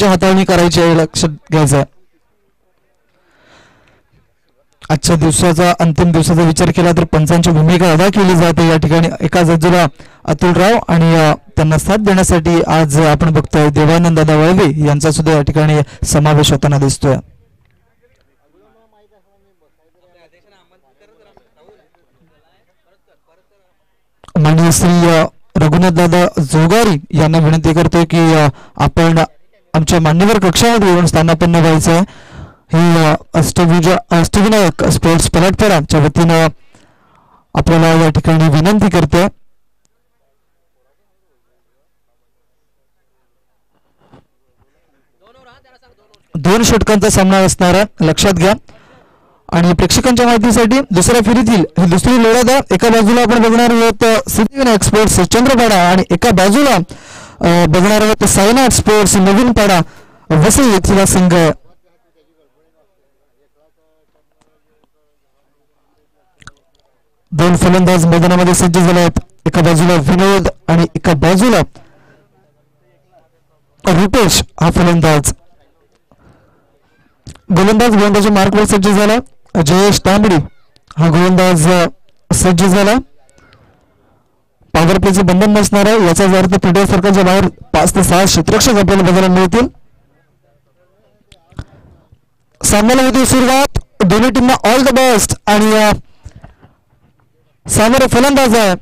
चेंडूची हाताळणी करायची आहे, लक्षात घ्यायचं. आजच्या दिवसाचा अंतिम दिवसाचा विचार केला तर पंचांची भूमिका अदा केली जाते. या ठिकाणी एका बाजूला अतुलराव आणि त्यांना साथ देण्यासाठी आज आपण बघतोय देवानंद दादा वळवे यांचा सुद्धा या ठिकाणी समावेश होताना दिसतोय. माननीय श्री रघुनाथ दादा जोगारी यांना विनंती करतोय की आपण आमच्या मान्यवर कक्षामध्ये येऊन स्थानापन्न व्हायचं आहे. ही अष्टविनायक स्पोर्ट्स पलाटपाडाच्या वतीनं आपल्याला या ठिकाणी विनंती करते. दोन षटकांचा सामना असणार आहे, लक्षात घ्या. आणि प्रेक्षकांच्या माहितीसाठी दुसऱ्या फेरीतील ही दुसरी लढत आहे. एका बाजूला आपण बघणार आहोत सिद्धिविनायक स्पोर्ट्स चंद्रपाडा आणि एका बाजूला बघणार आहोत साईनाथ स्पोर्ट्स नवीन पाडा वसई येथील संघ. दोन फलंदाज मैदानामध्ये सज्ज झाले आहेत. एका बाजूला विनोद आणि एका बाजूला रुपेश हा फलंदाज. गोलंदाज मार्कवर सज्ज झाला. जयेश तांबडी हा गोलंदाज सज्ज झाला. पॉवर प्लेचे बंधन नसणार आहे, याचा अर्थ पिंडोर सर्कलच्या बाहेर 5 ते 6 क्षेत्ररक्षक आपल्याला बघायला मिळतील. सामन्याला होती सुरुवात. दोन्ही टीमना ऑल द बेस्ट. आणि सामोरे फलंदाज आहे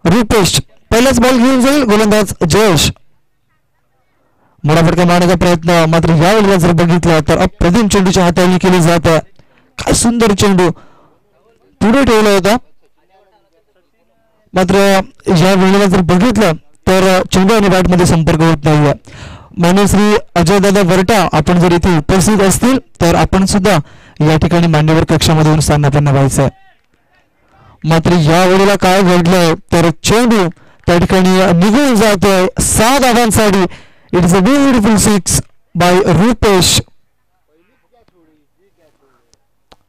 रुपेश. पहिलाच बॉल घेऊन जाईल गोलंदाज जयेश. मोडाफटका मारण्याचा प्रयत्न, मात्र यावेळेला जर बघितलं तर अप्रतिम चेंडूची हाताळणी केली जात आहे. काय सुंदर चेंडू पुढे ठेवला होता, मात्र या वेळेला जर बघितलं तर चेंडू आणि बॅट मध्ये संपर्क होत नाहीये. माननीय श्री अजयदादा वरटा आपण जर इथे उपस्थित असतील तर आपण सुद्धा या ठिकाणी मान्यवर कक्षामध्ये स्थानापन्न व्हायचंय. मात्र या वेळेला काय घडलंय तर चेंडू त्या ठिकाणी निघून जातोय 6 धावांसाठी. It is a beautiful 6 by Rupesh.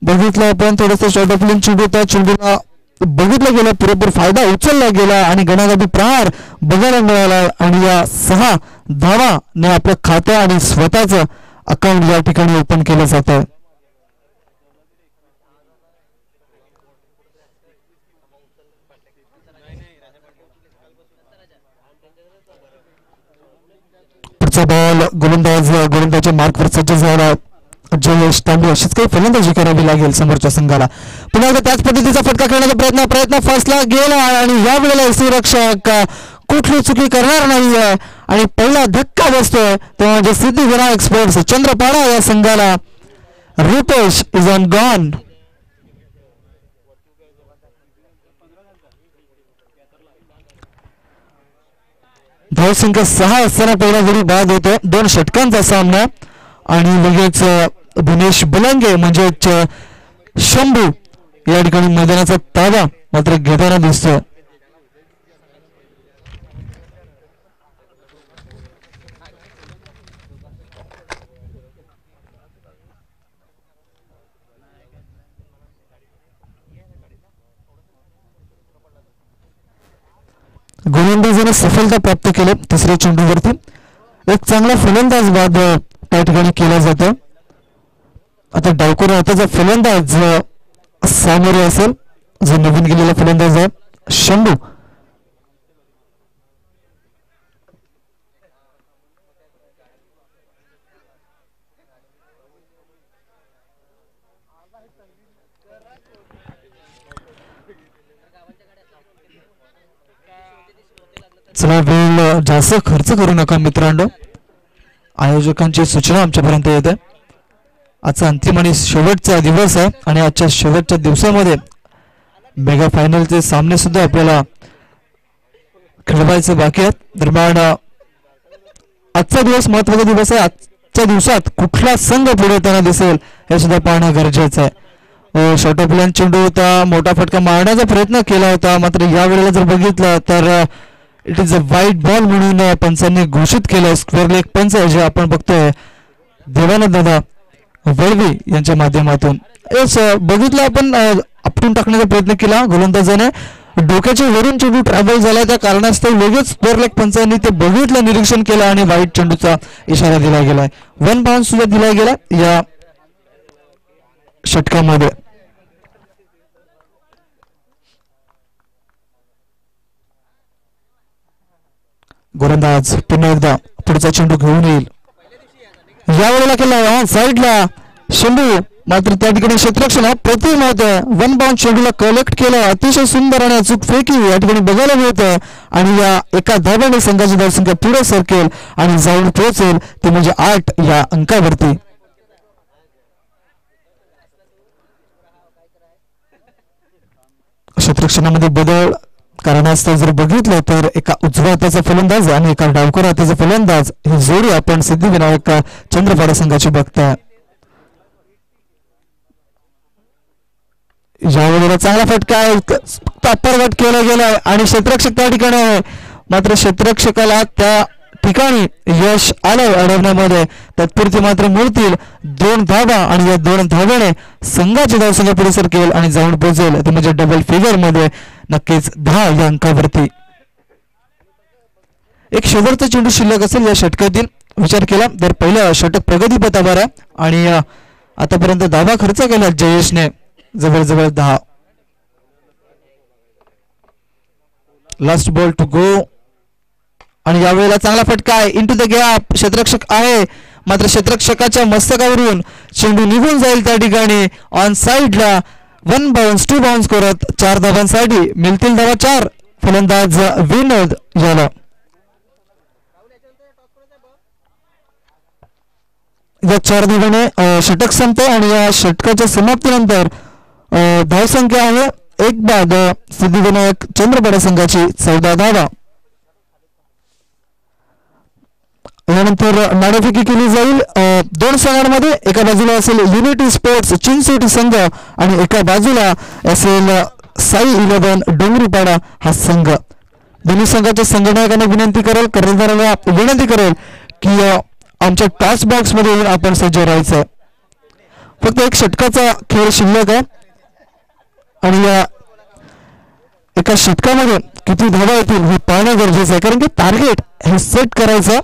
बघितलं आपण थोडंसं शॉर्ट ऑफ लेन चेंडू होता, चेंडूला बघितलं गेलं, पुरेपूर फायदा उचलला गेला आणि गणागती प्रहार बघायला मिळाला. आणि या 6 धावाने आपल्या खात्या आणि स्वतःचं अकाउंट या ठिकाणी ओपन केलं जात आहे. पुढचा बॉल गोलंदाजच्या मार्कवर सज्ज झाला जयेश तांबे. अशीच काही फलंदाजी करावी लागेल समोरच्या संघाला. पुन्हा एकदा त्याच पद्धतीचा फटका खेळण्याचा प्रयत्न फसला गेला आणि या वेळेला यष्टीरक्षक कुठली चुकी करणार नाहीये आणि पहिला धक्का बसतोय तो म्हणजे सिद्धिविनायक स्पोर्ट्स चंद्रपाडा या संघाला. Rupesh is on gone. धावसंख्या 6 असताना पहिला जरी बाद होतो. 2 षटकांचा सामना आणि लगेच दिनेश बुलंगे म्हणजेच शंभू या ठिकाणी मैदानाचा ताबा मात्र घेताना दिसतोय. गोलंदाजाने सफलता प्राप्त केली तिसऱ्या चेंडूवरती. एक चांगला फलंदाज बाद त्या ठिकाणी केला जातो. आता डावकर हाताचा फलंदाज सामोरे असेल जो नवीन गेलेला फलंदाज आहे शंभू. चला वेळ जास्त खर्च करू नका मित्रांनो. आयोजकांची सूचना आमच्यापर्यंत येते. आजचा अंतिम आणि शेवटचा दिवस आहे आणि आजच्या शेवटच्या दिवसामध्ये मेगा फायनलचे सामने सुद्धा आपल्याला खेळवायचे बाकी आहेत. दरम्यान आजचा दिवस महत्वाचा दिवस आहे. आजच्या दिवसात कुठला संघ पुढे येताना दिसेल हे सुद्धा पाहणं गरजेचं आहे. शॉर्ट ऑफ लेन चेंडू होता, मोठा फटका मारण्याचा प्रयत्न केला होता, मात्र यावेळेला जर बघितलं तर इट इज अ वाईट बॉल म्हणून पंचांनी घोषित केलं. स्क्वेअर लेग पंच जे आपण बघतोय देवानंद दादा वळवे यांच्या माध्यमातून. बघितलं आपण आपटून टाकण्याचा प्रयत्न केला गोलंदाजाने डोक्याच्या वरून चेंडू ट्रॅव्हल झाला, त्या कारणास्तव लगेच स्कोअर लेग पंचांनी ते बघितलं, निरीक्षण केलं आणि वाईट चेंडूचा इशारा दिला गेलाय. 1 बाउन्स सुद्धा दिला गेला या षटकामध्ये. गोलंदाज पुन्हा एकदा पुढचा चेंडू घेऊन येईल. यावेळेला केला साईडला शंभू, मात्र त्या ठिकाणी क्षेत्ररक्षण प्रतिम होतं. 1 बाउन्स चेंडूला कलेक्ट केलं, अतिशय सुंदर आणि अचूक फेकी या ठिकाणी बघायला मिळतं आणि या एका धाब्याने संघाची धावसंख्या पुढे सरकेल आणि जाऊन पोहोचेल ते म्हणजे 8 या अंकावरती. क्षेत्ररक्षणामध्ये बदल कारणास्तव जर बघितलं तर एका उजव्या हाताचा फलंदाज आणि एका डावकर हाताचा फलंदाज ही जोडी आपण सिद्धिविनायक चंद्रपाडा संघाची बघताय. यावेळेला चांगला फटका अपरगट केला गेलाय आणि क्षेत्ररक्षक त्या ठिकाणी आहे, मात्र क्षेत्ररक्षकाला त्या ठिकाणी यश आलंय अडवण्यामध्ये. तत्पुरती मात्र मिळतील 2 धावा आणि या 2 धाव्याने संघाची धावसंख्या पुढे सरकेल आणि जाऊन पोहोचेल ते म्हणजे डबल फिगर मध्ये नक्कीच 10 या अंकावरती. एक शेवटचा चेंडू शिल्लक असेल या षटकातील विचार केला तर पहिलं षटक प्रगतीपथावर आहे आणि आतापर्यंत धावा खर्च केला जयेशने जवळजवळ 10. लास्ट बॉल टू गो आणि यावेळेला चांगला फटका आहे इंटू द गॅप. क्षेत्ररक्षक आहे, मात्र क्षेत्ररक्षकाच्या मस्तकावरून चेंडू निघून जाईल त्या ठिकाणी ऑन साइडला. 1 बाउन्स 2 बाउन्स करत 4 धावांसाठी मिळतील धावा 4. फलंदाज विनोद याला या 4 धावाने षटक संपते आणि या षटकाच्या समाप्तीनंतर धावसंख्या आहे 1 बाद सिद्धिविनायक चंद्रपाडा संघाची 14 धावा. यानंतर नाणेफेकी केली जाईल 2 संघांमध्ये. एका बाजूला असेल युनिटी स्पोर्ट्स चिंचोटी संघ आणि एका बाजूला असेल साई 11 डोंगरीपाडा हा संघ. दोन्ही संघाच्या संघनायकांना विनंती करेल, कर्णधाराला विनंती करेल की आमच्या टॉस बॉक्स मध्ये येऊन आपण सज्ज राहायचं. फक्त एक षटकाचा खेळ शिल्लक आहे आणि या एका षटकामध्ये किती धावा येतील हे पाहणं गरजेचं आहे, कारण की टार्गेट हे सेट करायचं.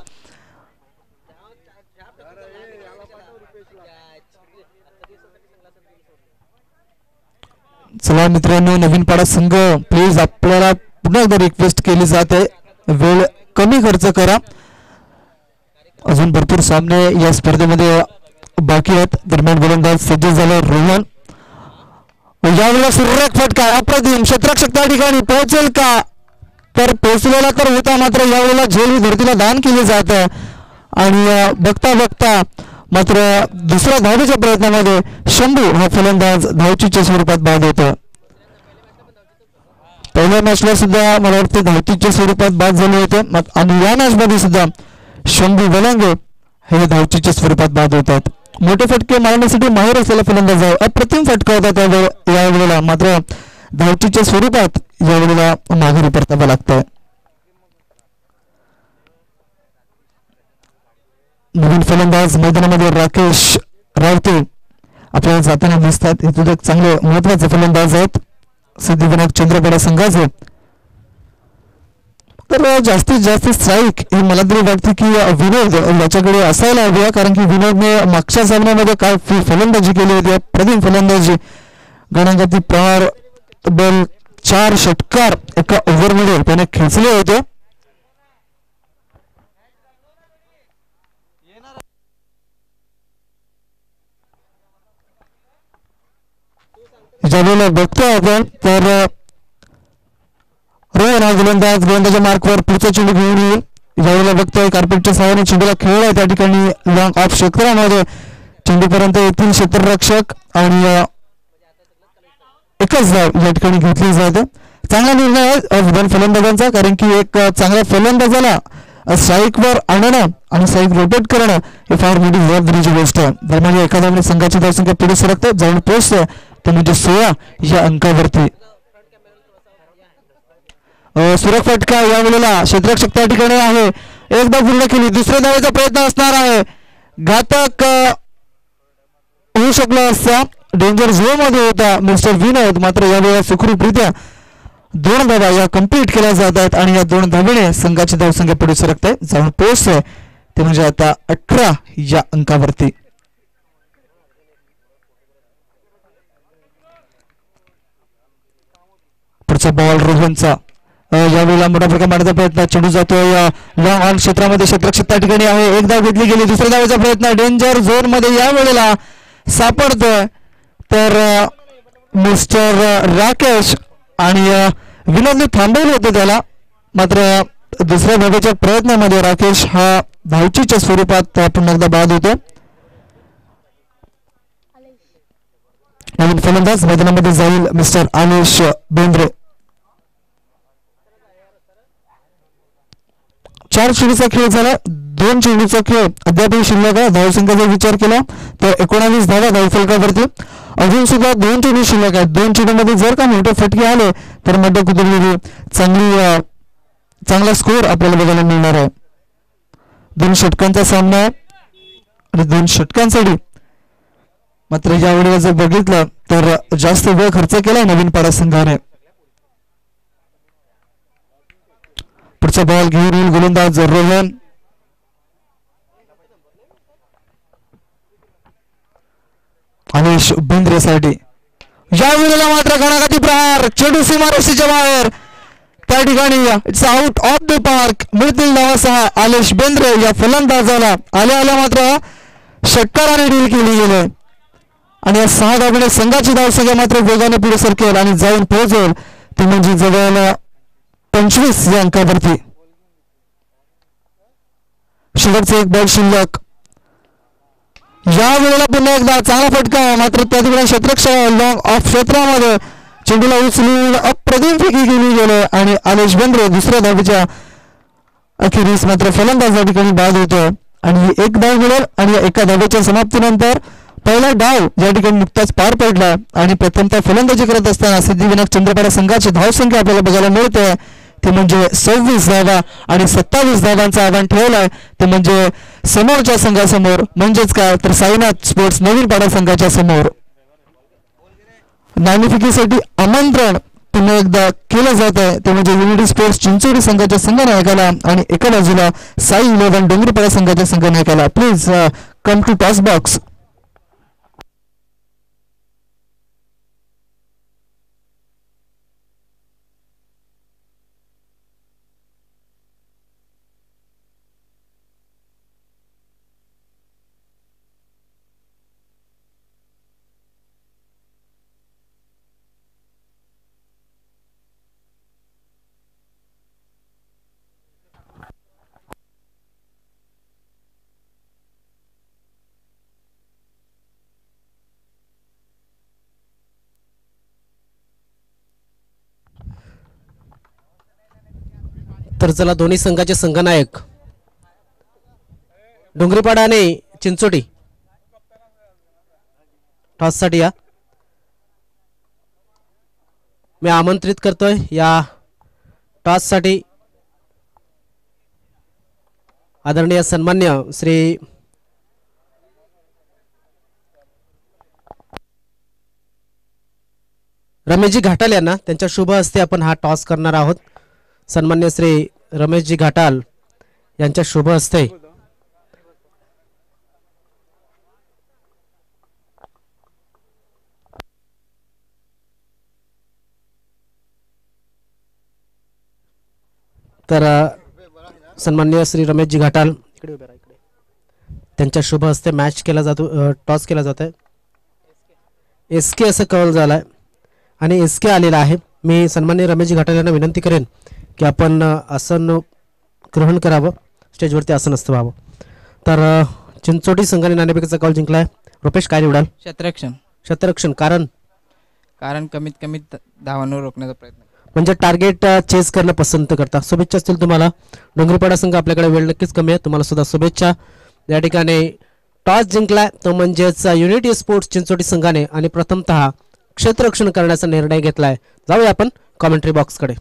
चला मित्रांनो, नवीन पाडा संघ प्लीज आपल्याला पुन्हा एकदा रिक्वेस्ट केली जाते, वेळ कमी खर्च करा. अजून भरपूर सामने या स्पर्धेमध्ये बाकी आहेत. दरम्यान गोलंदाज सज्ज झाले रोहन. यावेळेला सुरेख फटका अप्रतिम. क्षेत्ररक्षक त्या ठिकाणी पोहोचेल का, तर पोहोचलेला तर होता, मात्र यावेळेला झेल धरतीला दान केले जात आहे आणि बघता बघता मात्र दुसऱ्या धावेच्या प्रयत्नामध्ये शंभू हा फलंदाज धावचीच्या स्वरूपात बाद होतो. पहिल्या मॅचला सुद्धा मला वाटतं धावचीच्या स्वरूपात बाद झाले होते आणि या मॅच मध्ये सुद्धा शंभू वलांगे हे धावचीच्या स्वरूपात बाद होतात. मोठे फटके मारण्यासाठी माहिर असलेला फलंदाज आहे. अप्रतिम फटका होता यावेळेला, मात्र धावचीच्या स्वरूपात यावेळेला माघारी परतावं लागतंय. नवीन फलंदाज मैदानामध्ये राकेश रावते आपल्याला जाताना दिसतात. हे सुद्धा एक चांगले महत्वाचे फलंदाज आहेत सिद्धिविनायक चंद्रपाडा संघाचे. तर जास्तीत जास्त स्ट्राईक हे मला तरी वाटते की विनोद याच्याकडे असायला हवी, कारण की विनोदने मागच्या सामन्यामध्ये काय फलंदाजी केली होती, प्रतिम फलंदाजी. गणांकातील प्रहार तब्बल 4 षटकार एका ओव्हरमध्ये त्याने खेचले होते. ज्यावेळेला बघतोय आपण तर रोहन हा गोलंदाजाच्या मार्कवर पुढचा चेंडू घेऊन येईल. ज्यावेळेला बघतोय कार्पेटच्या सहाय्याने चेंडूला खेळलाय त्या ठिकाणी लॉंग ऑफ क्षेत्रामध्ये चेंडूपर्यंत येथील क्षेत्ररक्षक आणि एकच धाव या ठिकाणी घेतली जाते. चांगला निर्णय आहे विधान फलंदाजांचा, कारण की एक चांगल्या फलंदाजाला स्ट्राईकवर आणणं आणि स्ट्राईक रोटेट करणं हे फार मोठी जबाबदारीची गोष्ट आहे. दरम्यान एखाद्या संघाची धावसंख्या पुढे सरकते, जाऊन पोहोचते ते म्हणजे 16 या अंकावरती. सुरेख फटका यावेळेला क्षेत्ररक्षक त्या ठिकाणी आहे, एकदा पूर्ण केली. दुसऱ्या धावेचा प्रयत्न असणार आहे, घातक होऊ शकला असता, डेंजर झोन मध्ये होता मिस्टर विनोद, मात्र यावेळेला सुखरूपरित्या 2 धावा या कंप्लीट केल्या जात आहेत आणि या 2 धावेने संघाची धावसंख्या पुढे सरकत आहे, जाऊन पोहोचते ते म्हणजे आता 18 या अंकावरती. पुढचा बॉल रोहनचा, यावेळेला मोठ्या प्रकारे मारण्याचा प्रयत्न, चेंडू जातोय लॉंग ऑन क्षेत्रामध्ये, क्षेत्ररक्षक त्या ठिकाणी आहे. एक धाव घेतली गेली, दुसऱ्या धावेचा प्रयत्न डेंजर झोन मध्ये यावेळेला सापडतोय तर मिस्टर राकेश आणि विनोदने थांबवले होते त्याला, मात्र दुसऱ्या धावेच्या प्रयत्नामध्ये राकेश हा धावचीच्या स्वरूपात पुन्हा एकदा बाद होतो. नवीन फलंदाज मैदानामध्ये जाईल मिस्टर आलेश बेंद्रे. 4 चेंडूचा खेळ झाला, 2 चेंडूचा खेळ अद्यापही शिल्लक आहे. धावसंख्येचा विचार केला तर 19 धावा धावफलकावरती, अजून सुद्धा 2 चेंडू शिल्लक आहेत. 2 चेंडूमध्ये जर का मोठे फटके आले तर मध्य कुदरलेली चांगला स्कोर आपल्याला बघायला मिळणार आहे. 2 षटकांचा सामना आहे आणि 2 षटकांसाठी मात्र यावेळेला जर बघितलं तर जास्त वेळ खर्च केलाय नवीन पाडा संघाने. पुढचा बॉल घेऊन येईल गोलंदाज रोहन. आलेश बेंद्रेसाठी यावेळेला मात्र घणाघाती प्रहार, चेंडू सीमारेषेच्या बाहेर, त्या ठिकाणी it's out of the park. मिळतील धावासह आलेश बेंद्रे या फलंदाजाला आल्या मात्र षटकाराने डील केली गेली आणि या 6 धावेने संघाची धावसंख्या मात्र वेगाने पुढे सरकेल आणि जाऊन पोहोचेल ती म्हणजे जवळ 25 या अंकावरती. शेवटचा एक बॉल शिल्लक, या वेळेला पुन्हा एकदा चांगला फटका, मात्र त्या ठिकाणी क्षेत्ररक्षक लॉंग ऑफ क्षेत्रामध्ये चेंडूला उचलून अप्रतिम फेकी केली गेली आणि आलेश बेंद्रे दुसऱ्या धावेच्या अखेरीस मात्र फलंदाज या ठिकाणी बाद होतो आणि एक धाव मिळेल आणि एका धावेच्या समाप्तीनंतर पहिला डाव या ठिकाणी नुकताच पार पडला आणि प्रथमतः फलंदाजी करत असताना सिद्धिविनायक चंद्रपाडा संघाची धावसंख्या आपल्याला बघायला मिळते ते म्हणजे 26 धावा आणि 27 धावांचं आव्हान ठेवलंय ते म्हणजे समोरच्या संघासमोर, म्हणजेच काय तर साईनाथ स्पोर्ट्स नवीन पाडा संघाच्या समोर. नाणेफेकीसाठी आमंत्रण पुन्हा एकदा केलं जात आहे ते म्हणजे युनिटी स्पोर्ट्स चिंचोली संघाच्या संघनायकाला आणि एका बाजूला साई 11 डोंगरीपाडा संघाच्या संघनायकाला. Please come to toss box. तर चला दोन्ही संघाचे संघनायक डोंगरीपाडा आणि चिंचोटी टॉससाठी या. मी आमंत्रित करतोय या टॉससाठी आदरणीय सन्मान्य श्री रमेशजी घाटाल यांना. त्यांच्या शुभ हस्ते आपण हा टॉस करणार आहोत. सन्मान्य श्री रमेशजी घाटाल यांच्या शुभ हस्ते तर सन्मान्य श्री रमेशजी घाटाल इकडे उभे राहा, इकडे त्यांच्या शुभ हस्ते मॅच केला जातो, टॉस केला जात आहे. SK असं कॉल झालाय आणि SK आलेला आहे. मी सन्मान्य रमेशजी घाटाल यांना विनंती करेन की आपण आसन ग्रहण करावं, स्टेजवरती आसन असतं व्हावं. तर चिंचोटी संघाने नाणेफेकीचा कॉल जिंकलाय. रुपेश काय निवडाल? क्षेत्ररक्षण. कारण कमीत कमी धावांवर रोखण्याचा प्रयत्न, म्हणजे टार्गेट चेस करणं पसंत करता. शुभेच्छा असतील तुम्हाला. डोंगरीपाडा संघ आपल्याकडे वेळ नक्कीच कमी आहे, तुम्हाला सुद्धा शुभेच्छा. या ठिकाणी टॉस जिंकलाय तो म्हणजेच युनिटी स्पोर्ट्स चिंचोटी संघाने आणि प्रथमतः क्षेत्ररक्षण करण्याचा निर्णय घेतलाय. जाऊया आपण कॉमेंट्री बॉक्सकडे.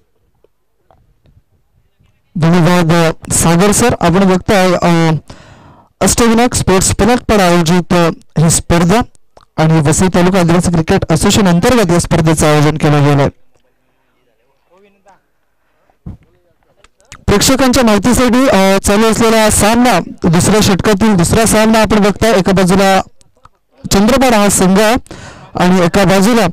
धन्यवाद सागर सर. आपण बघताय अष्टविनायक स्पोर्ट्स पलटपाडा आयोजित ही स्पर्धा आणि वसई तालुका आदिवासी क्रिकेट असोसिएशन अंतर्गत या स्पर्धेचं आयोजन केलं गेलं. प्रेक्षकांच्या माहितीसाठी चालू असलेला सामना दुसऱ्या षटकातील दुसरा सामना आपण बघताय. एका बाजूला चंद्रपाडा हा संघ आणि एका बाजूला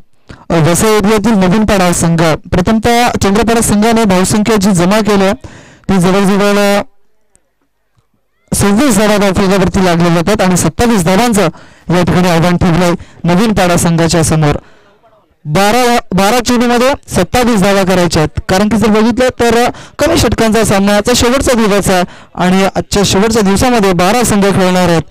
वसई एरियातील नवीनपाडा हा संघ. प्रथमतः चंद्रपाडा संघाने धावसंख्या जी जमा केली ती जवळजवळ 26 धावा फलकावरती लागले जातात आणि 27 धावांचं या ठिकाणी आव्हान ठेवलंय नवीनपाडा संघाच्या समोर. 12 चेंडूमध्ये 27 धावा करायच्या आहेत. कारण की जर बघितलं तर कमी षटकांचा सामना आजचा शेवटचा दिवस आहे आणि आजच्या शेवटच्या दिवसामध्ये 12 संघ खेळणार आहेत.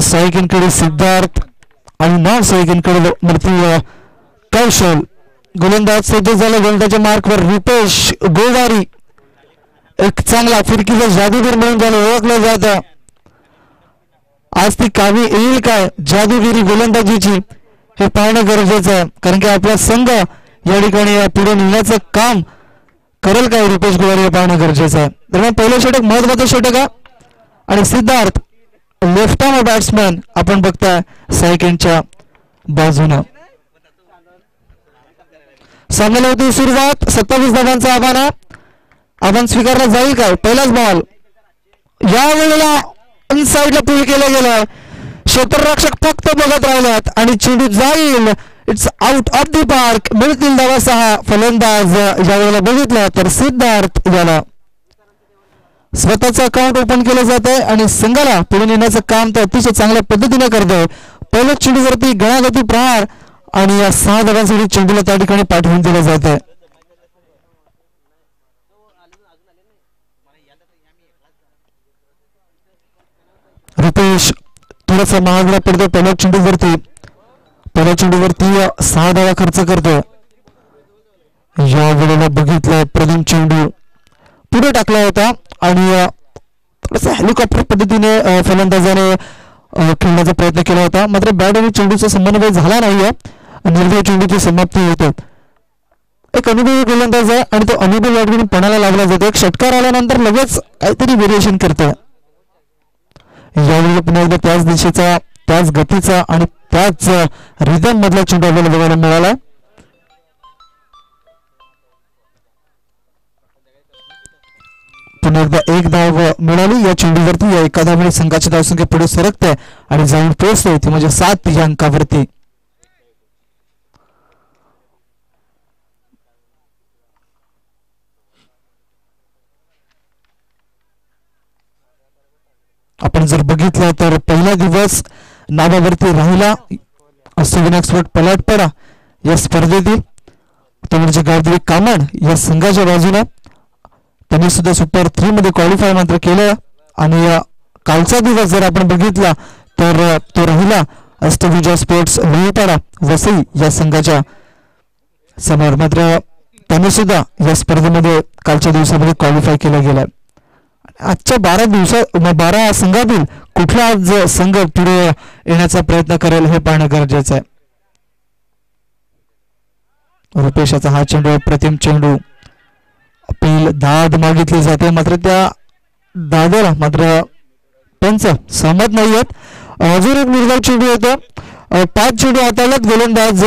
सायकिनकडे सिद्धार्थ आणि नॉन सायकिनकडे वरती कौशल. गोलंदाज सज्ज झाला. गोलंदाजच्या मार्कवर रुपेश गोवारी एक चांगला फिरकीचा जादूगर म्हणून त्याला ओळखलं जातं. आज ती कावी येईल काय जादूगिरी गोलंदाजीची हे पाहणं गरजेचं आहे. कारण की आपला संघ या ठिकाणी पुढे नेण्याचं काम करेल काय रुपेश गोवारी हे पाहणं गरजेचं आहे. दरम्यान पहिलं षटक महत्वाचं षटक आहे आणि सिद्धार्थ लेफ्ट आर्म बॅट्समन आपण बघताय सायकेंडच्या बाजूनं. सामन्याला होती सुरुवात. 27 धावांचा आव्हान आहे. आव्हान स्वीकारला जाईल काय. पहिलाच बॉल या वेळेला इनसाइडला पुल केलं गेलं. क्षेत्ररक्षक फक्त बघत राहिल्यात आणि चेंडू जाईल. It's out of the park. मिळतील धावा 6. फलंदाज या वेळेला बघितलं तर सिद्धार्थ याला स्वतःचं अकाउंट ओपन केलं जात आहे आणि संघाला पुढे नेण्याचं काम तर अतिशय चांगल्या पद्धतीने करतोय. पहिल्या चेंडूवरती गणागती प्रहार आणि या 6 धावांसाठी चेंडूला त्या ठिकाणी पाठवून दिलं जात आहे. रुपेश थोडासा महागडा पडतो पहिल्या चेंडूवरती. पहिल्या चेंडूवरती 6 धावा खर्च करतोय. या वेळेला बघितलं प्रथम चेंडू पुढे टाकला होता आणि थोडासा हेलिकॉप्टर पद्धतीने फलंदाजाने खेळण्याचा प्रयत्न केला होता. मात्र बॅट आणि चेंडूचा समन्वय झाला नाहीये. निर्भय चेंडूची समाप्ती होते. एक अनुभवी गोलंदाज आहे आणि तो अनुभव या ठिकाणी पणाला लागला जातो. एक षटकार आल्यानंतर लगेच काहीतरी व्हेरिएशन करतोय. यावेळी पुन्हा एकदा त्याच दिशेचा त्याच गतीचा आणि त्याच रिदम मधला चेंडू आपल्याला बघायला मिळाला. पुन्हा एकदा एक धाव मिळाली या चेंडूवरती. या एका धावेने संघाची धावसंख्या पुढे सरकते आणि जाऊन पोहोचते ती म्हणजे 7 या अंकावरती. आपण जर बघितलं तर पहिला दिवस नावावरती राहिला अष्टविनायक पलाटपाडा या स्पर्धेतील. तो म्हणजे गावदेवी कामण या संघाच्या बाजूने त्यांनी सुद्धा सुपर 3 मध्ये क्वालिफाय मात्र केलं आणि कालचा दिवस जर आपण बघितला तर तो राहिला अष्टविजय स्पोर्ट्स लोहपाडा वसई या संघाच्या समोर. मात्र त्यांनी सुद्धा या स्पर्धेमध्ये कालच्या दिवसामध्ये क्वालिफाय केला गेला. आजच्या 12 संघातील कुठला आज संघ पुढे येण्याचा प्रयत्न करेल हे पाहणं गरजेचं आहे. रुपेशाचा हा चेंडू प्रतिम चेंडू अपील दाद मागितली जाते. मात्र त्या दादाला मात्र पंच सहमत नाही आहेत. अजून एक निर्धाव चेंडू होता. 5 चेंडू हाताळल्यात गोलंदाज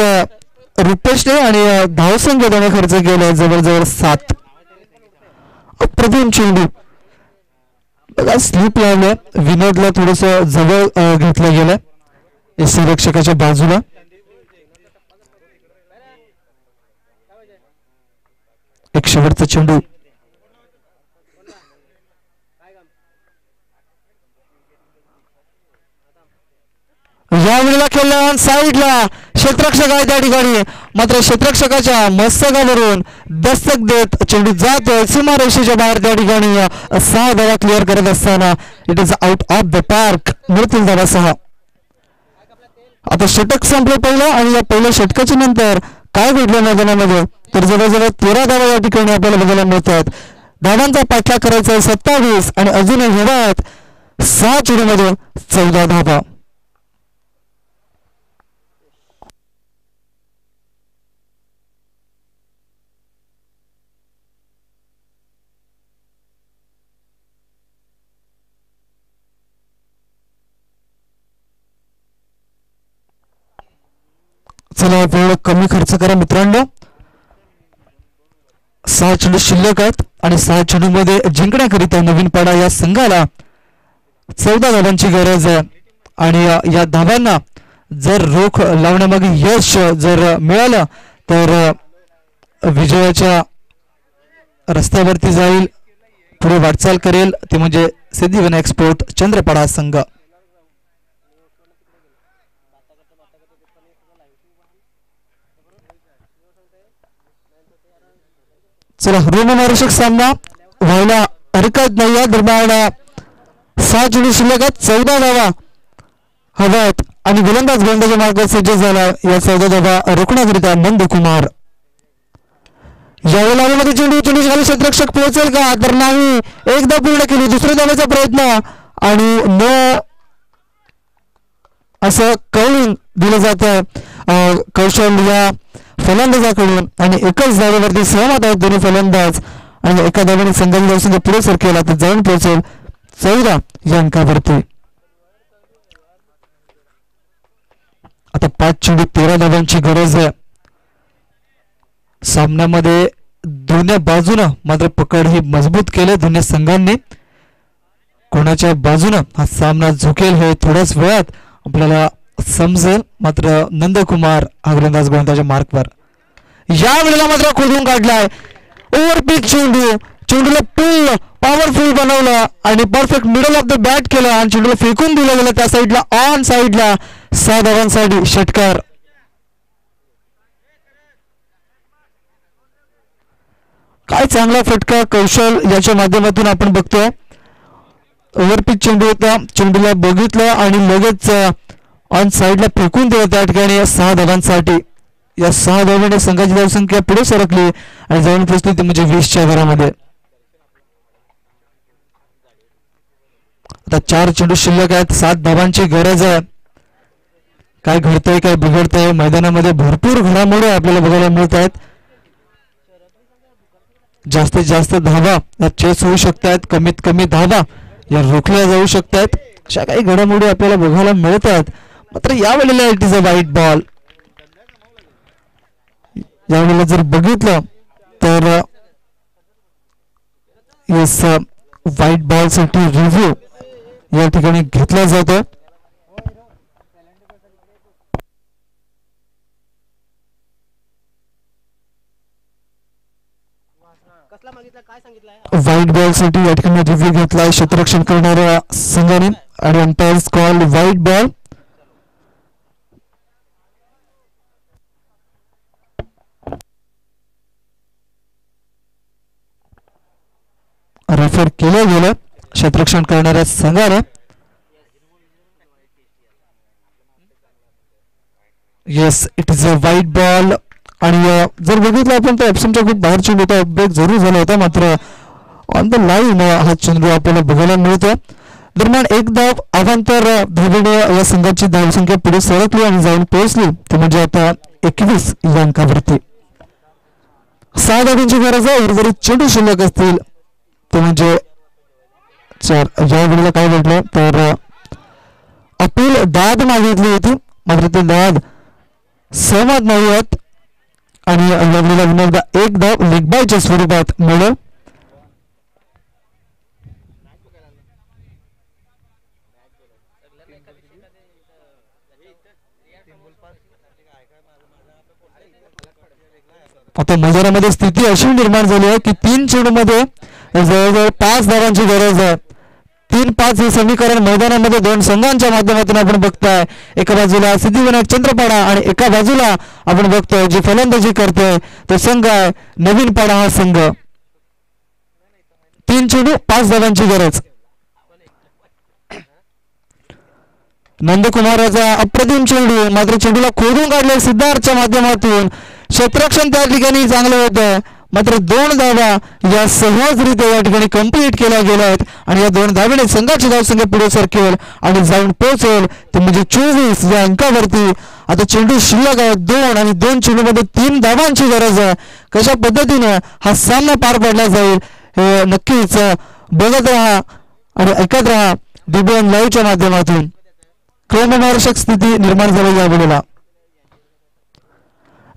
रुपेशने आणि धावसंख्या त्याने खर्च केला जवळजवळ 7. प्रतिम चेंडू बघा स्लिप लावलं. विनोदला थोडस जवळ घेतलं गेलं एसी रक्षकाच्या बाजूला. एक शेवटचा चेंडू यावेळेला खेळला साईडला क्षेत्ररक्षक आहे त्या ठिकाणी. मात्र क्षेत्ररक्षकाच्या मस्तकावरून दस्तक देत चेंडू जातोय सीमारेषेच्या बाहेर. त्या ठिकाणी 6 धावा क्लिअर करत असताना it is out of the park. मिळतील धावा 6. आता षटक संपलं पहिलं आणि या पहिल्या षटकाच्या नंतर काय घडलं मैदानामध्ये तर जवळजवळ 13 धावा या ठिकाणी आपल्याला बघायला मिळतात. धावांचा पाठलाग करायचा 27 आणि अजूनही हवात 6 चेंडूमध्ये 14 धावा. चला वेळ कमी खर्च करा मित्रांनो. 6 चेंडू शिल्लक आहेत आणि 6 चेंडूमध्ये जिंकण्याकरिता नवीन पाडा या संघाला 14 धावांची गरज आहे आणि या धावांना जर रोख लावण्यामागे यश जर मिळालं तर विजयाच्या रस्त्यावरती जाईल, पुढे वाटचाल करेल, ते म्हणजे सिद्धिविनायक स्पोर्ट चंद्रपाडा संघ. चला रोमहर्षक सामना व्हायला हरकत नाही. या दरम्यान 6 चेंडू शिल्लक आहेत, 14 धावा हव्या आहेत आणि गोलंदाज गोलंदाजा मार्गात सज्ज झाला. या 14 धावा रोखण्याकरिता नंदकुमार. यावेळेला मध्ये चेंडू खाली क्षेत्ररक्षक पोहोचेल का, तर नाही. एकदा पूर्ण केली, दुसऱ्या धावाचा प्रयत्न आणि न असं कळून दिलं जात आहे कौशल या फलंदाजाकडून आणि एकच धावेवरती सहमत आहेत दोन्ही फलंदाज आणि एका धावेने संघाची धावसंख्या पुढे सरकेला तर जाऊन पोहोचेल 14 या अंकावरती. आता 5 चेंडू 13 धावांची गरज आहे. सामन्यामध्ये दोन्ही बाजूनं मात्र पकड ही मजबूत केले दोन्ही संघांनी. कोणाच्या बाजूनं हा सामना झुकेल हे थोड्याच वेळात आपल्याला समजेल. मात्र नंदकुमार हा गोलंदाज गोलंदाजाच्या मार्कवर. या वेळेला मात्र खोदून काढलाय ओव्हरपिच चेंडूला पुल पॉवरफुल बनवलं आणि perfect middle of the bat केलं आणि चेंडूला फेकून दिलं गेलं त्या साईडला ऑन साईडला. 6 धावांसाठी षटकार. काय चांगला फटका कौशल याच्या माध्यमातून आपण बघतोय. ओव्हरपिच चेंडू होता, चेंडूला बघितलं आणि लगेच ऑन साईडला फेकून दिलं त्या ठिकाणी 6 धावांसाठी. या 6 धावांनी संघाची धावसंख्या पुढे सरकली आणि जाऊन पोहोचली ती म्हणजे 20च्या घरामध्ये. आता 4 चेंडू शिल्लक आहेत, 7 धावांची गरज आहे. काय घडतंय काय बिघडतंय मैदानामध्ये भरपूर घडामोडी आपल्याला बघायला मिळत आहेत. जास्तीत जास्त धावा या चेस होऊ शकतात, कमीत कमी धावा या रोखल्या जाऊ शकतात. अशा काही घडामोडी आपल्याला बघायला मिळत आहेत. मात्र यावेळेला it is a white ball. यावेळेला जर बघितलं तर येस व्हाईट बॉल साठी रिव्ह्यू या ठिकाणी घेतला जातो. व्हाईट बॉल साठी या ठिकाणी रिव्ह्यू घेतलाय क्षेत्ररक्षण करणाऱ्या संघाने आणि umpires call white ball. Refer केलं गेलं क्षेत्ररक्षण करणाऱ्या संघाने. Yes it is a white ball आणि जर बघितलं आपण तर ऑप्शनच्या खूप बाहेर चेंडू होता, ब्रेक जरूर झाला होता. मात्र ऑन द लाईन हा चेंडू आपल्याला बघायला मिळतो. दरम्यान एक धाव अवांतर धावेने या संघाची धावसंख्या पुढे सरकली आणि जाऊन पोहोचली ते म्हणजे आता 21 या अंकावरती. 6 धावांची गरज आहे. उर्वरित चेंडू शिल्लक असतील ते म्हणजे 4. या वेळेला काय म्हटलं तर अपील दाद मागितली होती मात्र ते दाद सहमत नाही आहेत आणि यावेळेला विनोदा एक धाव लेगबायच्या स्वरूपात मिळेल. आता मैदानामध्ये स्थिती अशी निर्माण झाली आहे की 3 चेंडूमध्ये जवळजवळ 5 धावांची गरज आहे. 3-5 हे समीकरण मैदानामध्ये 2 संघांच्या माध्यमातून आपण बघताय. एका बाजूला सिद्धिविनायक चंद्रपाडा आणि एका बाजूला आपण बघतोय जी फलंदाजी करतोय तो संघ आहे नवीन पाडा हा संघ. 3 चेंडू 5 धावांची गरज. नंदकुमाराचा अप्रतिम चेंडू मात्र चेंडूला खोदून काढले सिद्धार्थच्या माध्यमातून. क्षेत्ररक्षण त्या ठिकाणी चांगलं होतं मात्र 2 धावा या सहजरित्या या ठिकाणी कंप्लीट केल्या गेल्या आहेत आणि या 2 धावेने संघाची धावसंख्या पुढे सरकेल आणि जाऊन पोहोचेल ते म्हणजे 24 या अंकावरती. आता चेंडू शिल्लक आहे 2 आणि 2 चेंडूमध्ये 3 धावांची गरज आहे. कशा पद्धतीने हा सामना पार पडला जाईल हे नक्कीच बघत राहा आणि ऐकत राहा डीबीएन लाईव्हच्या माध्यमातून. क्रमवारक स्थिती निर्माण झाली या वेळेला.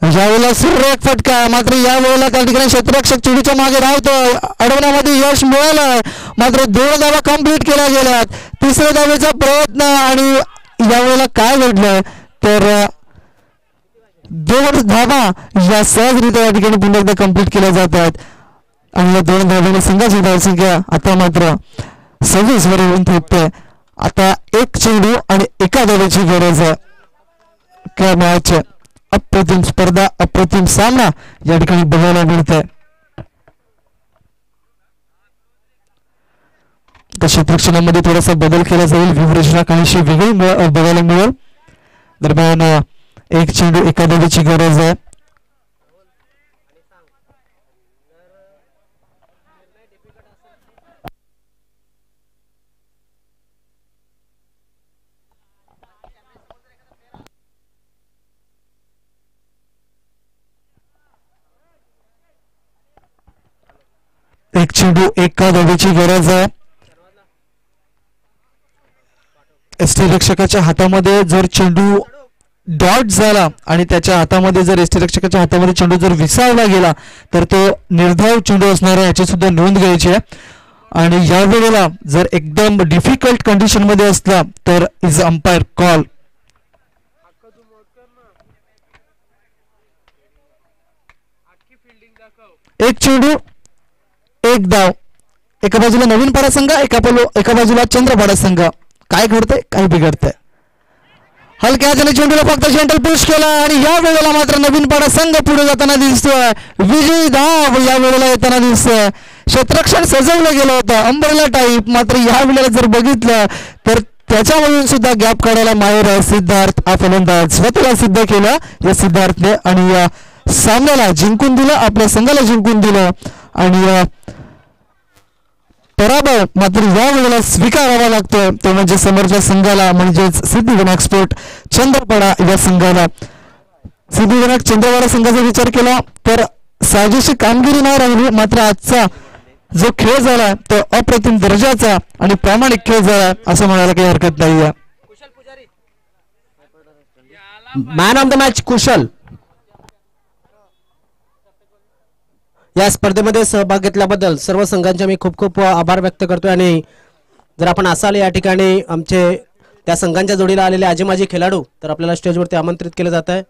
यावेळेला सुरेख फटका, मात्र यावेळेला त्या ठिकाणी क्षेत्ररक्षक चेंडूच्या मागे धावतोय, अडवण्यामध्ये यश मिळालं, मात्र 2 धावा कंप्लीट केल्या गेल्यात. तिसऱ्या धावेचा प्रयत्न आणि यावेळेला काय घडलं तर 2 धावा या सहजरित्या या ठिकाणी पुन्हा एकदा कंप्लीट केल्या जातात आणि या 2 धावांनी संघाची धावसंख्या आता मात्र 26 वर येऊन ठेपते. आता 1 चेंडू आणि 1 धावेची गरज आहे. काय मॅच, अप्रतिम स्पर्धा, अप्रतिम सामना या ठिकाणी बघायला मिळतंय. क्षेत्ररक्षणामध्ये थोडासा बदल केला जाईल, व्यूहरचना काहीशी वेगळी बघायला मिळेल. दरम्यान 1 चेंडू 1 धावेची गरज आहे. एक चेंडू 1 धावेची गरज आहे. एसटी रक्षकाच्या हातामध्ये जर चेंडू डॉट झाला आणि त्याच्या हातामध्ये जर एसटी रक्षकाच्या हातामध्ये चेंडू जर विसावला गेला तर तो निर्धाव चेंडू असणार आहे, याची सुद्धा नोंद घ्यायची आहे. आणि या वेळेला जर एकदम डिफिकल्ट कंडिशन मध्ये असला तर इज अंपायर कॉल. एक चेंडू 1 धाव. एका बाजूला नवीन पाडा संघ, एका बाजूला चंद्रपाडा संघ. काय घडतंय, काय बिघडतंय. हलक्या हाताने चेंडूला फक्त जेंटल पुश केला आणि या वेळेला मात्र नवीन पाडा संघ पुढे जाताना दिसतोय. विजयी धाव या वेळेला येताना दिसतोय. क्षेत्ररक्षण सजवलं गेलं होतं अंब्रेला टाईप, मात्र या वेळेला जर बघितलं तर त्याच्यामधून सुद्धा गॅप काढायला माहेर आहे सिद्धार्थ. हा फलंदाज स्वतःला सिद्ध केलं या सिद्धार्थने आणि या सामन्याला जिंकून दिलं, आपल्या संघाला जिंकून दिलं. आणि पराभव मात्र या वेळेला स्वीकारावा लागतोय, तो म्हणजे समोरच्या संघाला, म्हणजेच सिद्धिविनायक स्पोर्ट चंद्रपाडा या संघाला. सिद्धिविनायक चंद्रपाडा संघाचा विचार केला तर साजेशी कामगिरी नाही राहिली, मात्र आजचा जो खेळ झाला तो अप्रतिम दर्जाचा आणि प्रामाणिक खेळ झाला असं म्हणायला काही हरकत नाहीये. मॅन ऑफ द मॅच कुशल. या स्पर्धेमध्ये सहभाग घेतल्याबद्दल सर्व संघांचे मी खूप खूप आभार व्यक्त करतोय. आणि जर आपण असाल या ठिकाणी आमचे त्या संघांच्या जोडीला आलेले आजी माजी खेळाडू तर आपल्याला स्टेजवरती आमंत्रित केलं जात आहे.